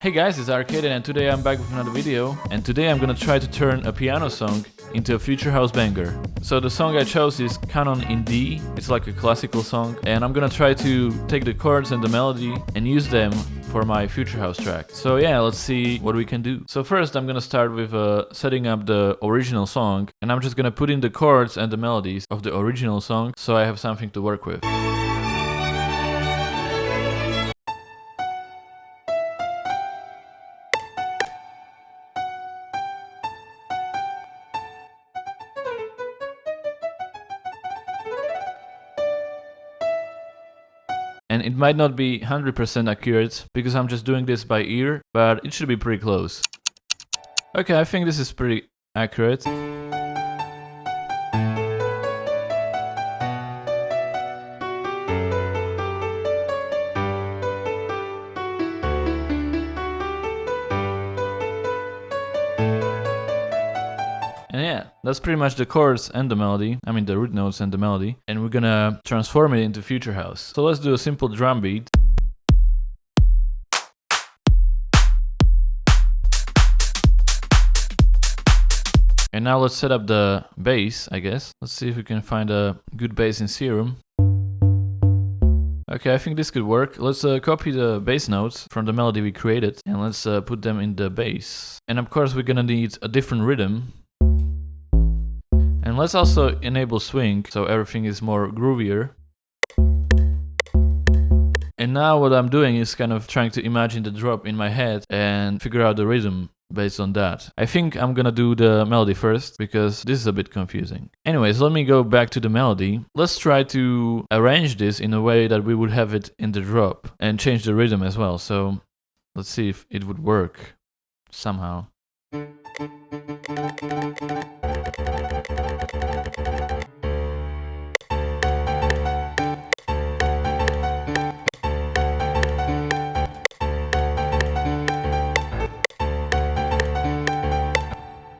Hey guys, it's Arcade and today I'm back with another video, and today I'm gonna try to turn a piano song into a future house banger. So the song I chose is Canon in D. It's like a classical song, and I'm gonna try to take the chords and the melody and use them for my future house track. So yeah, let's see what we can do. So first I'm gonna start with setting up the original song, and I'm just gonna put in the chords and the melodies of the original song so I have something to work with. And it might not be 100% accurate, because I'm just doing this by ear, but it should be pretty close. Okay, I think this is pretty accurate. And yeah, that's pretty much the chords and the melody, I mean the root notes and the melody, and we're gonna transform it into future house. So let's do a simple drum beat. And now let's set up the bass, I guess. Let's see if we can find a good bass in Serum. Okay, I think this could work. Let's copy the bass notes from the melody we created, and let's put them in the bass. And of course we're gonna need a different rhythm. And let's also enable swing, so everything is more groovier. And now what I'm doing is kind of trying to imagine the drop in my head and figure out the rhythm based on that. I think I'm gonna do the melody first, because this is a bit confusing. Anyways, let me go back to the melody. Let's try to arrange this in a way that we would have it in the drop, and change the rhythm as well. So let's see if it would work somehow.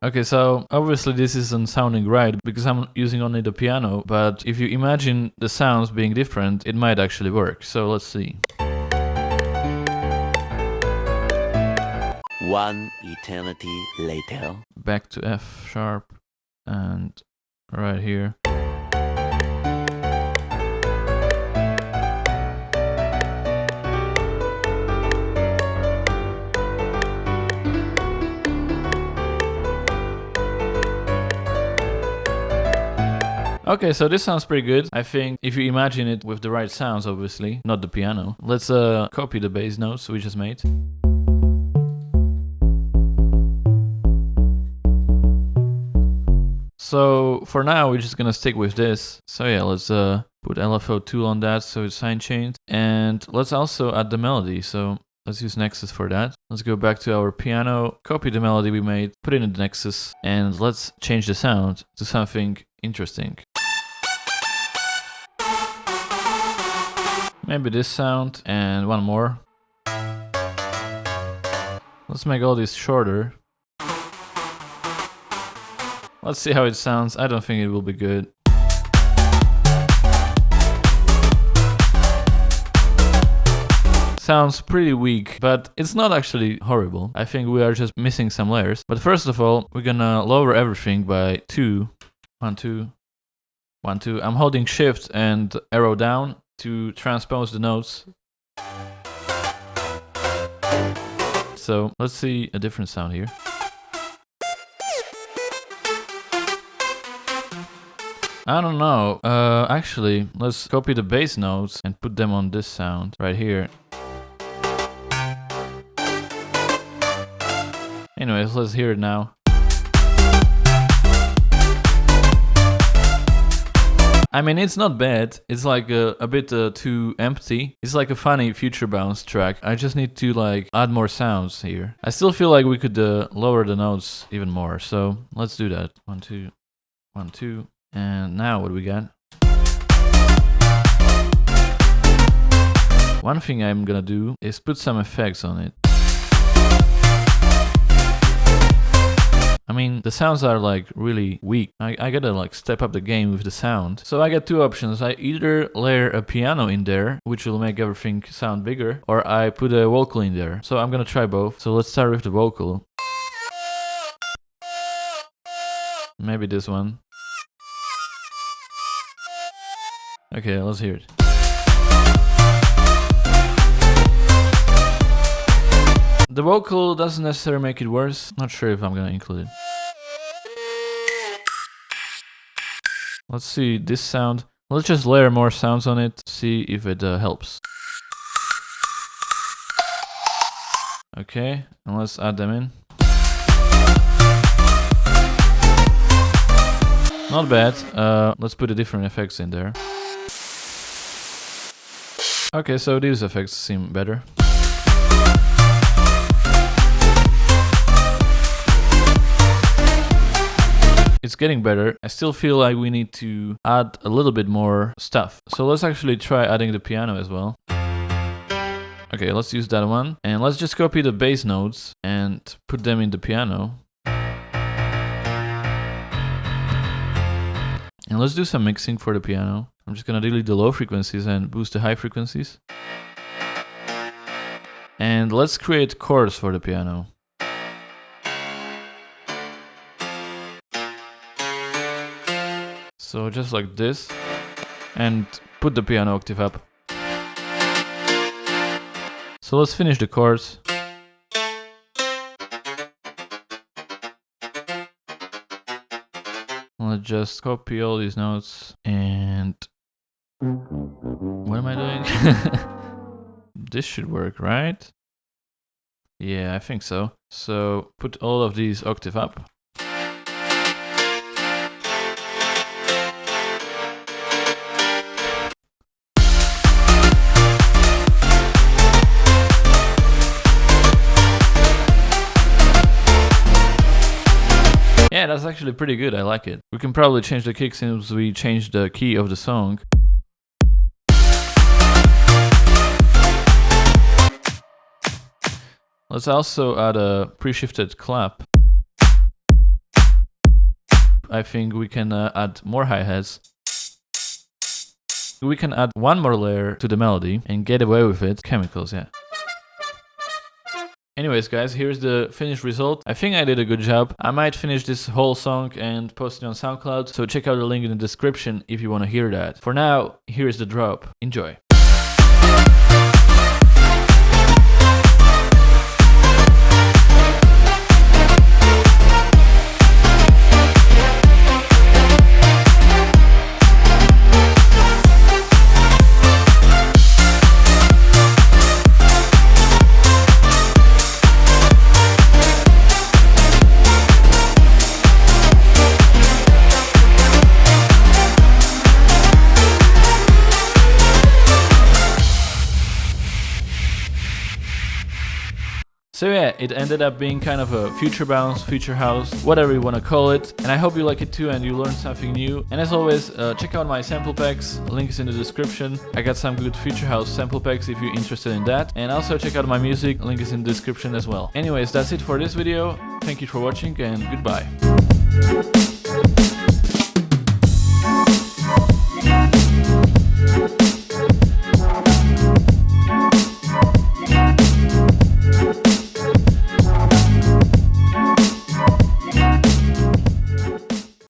Okay, so obviously this isn't sounding right because I'm using only the piano, but if you imagine the sounds being different, it might actually work. So let's see. One eternity later. Back to F sharp and right here. Okay, so this sounds pretty good. I think if you imagine it with the right sounds, obviously, not the piano. Let's copy the bass notes we just made. So for now, we're just gonna stick with this. So yeah, let's put LFO tool on that so it's sidechained. And let's also add the melody. So let's use Nexus for that. Let's go back to our piano, copy the melody we made, put it in the Nexus, and let's change the sound to something interesting. Maybe this sound, and one more. Let's make all these shorter. Let's see how it sounds. I don't think it will be good. Sounds pretty weak, but it's not actually horrible. I think we are just missing some layers. But first of all, we're gonna lower everything by 2. 1, 2, 1, 2. I'm holding shift and arrow down to transpose the notes. So let's see a different sound here. I don't know. Actually, let's copy the bass notes and put them on this sound right here. Anyways, let's hear it now. I mean, it's not bad. It's like a bit too empty. It's like a funny future bounce track. I just need to like add more sounds here. I still feel like we could lower the notes even more. So let's do that. 1, 2, 1, 2. And now what do we got? One thing I'm gonna do is put some effects on it. I mean, the sounds are like really weak. I gotta like step up the game with the sound. So I got two options. I either layer a piano in there, which will make everything sound bigger, or I put a vocal in there. So I'm gonna try both. So let's start with the vocal. Maybe this one. Okay, let's hear it. The vocal doesn't necessarily make it worse. Not sure if I'm gonna include it. Let's see this sound. Let's just layer more sounds on it, see if it helps. Okay, and let's add them in. Not bad. Let's put the different effects in there. Okay, so these effects seem better. It's getting better. I still feel like we need to add a little bit more stuff. So let's actually try adding the piano as well. Okay, let's use that one. And let's just copy the bass notes and put them in the piano. And let's do some mixing for the piano. I'm just gonna delete the low frequencies and boost the high frequencies. And let's create chords for the piano. So just like this. And put the piano octave up. So let's finish the chords. Let's just copy all these notes and... What am I doing? This should work, right? Yeah, I think so. So put all of these octave up. Yeah, that's actually pretty good, I like it. We can probably change the kick since we changed the key of the song. Let's also add a pre-shifted clap. I think we can add more hi-hats. We can add one more layer to the melody and get away with it. Chemicals, yeah. Anyways guys, here's the finished result. I think I did a good job. I might finish this whole song and post it on SoundCloud, so check out the link in the description if you want to hear that. For now, here's the drop. Enjoy. So yeah, it ended up being kind of a future bounce, future house, whatever you want to call it. And I hope you like it too and you learned something new. And as always, check out my sample packs, link is in the description. I got some good future house sample packs if you're interested in that. And also check out my music, link is in the description as well. Anyways, that's it for this video. Thank you for watching and goodbye.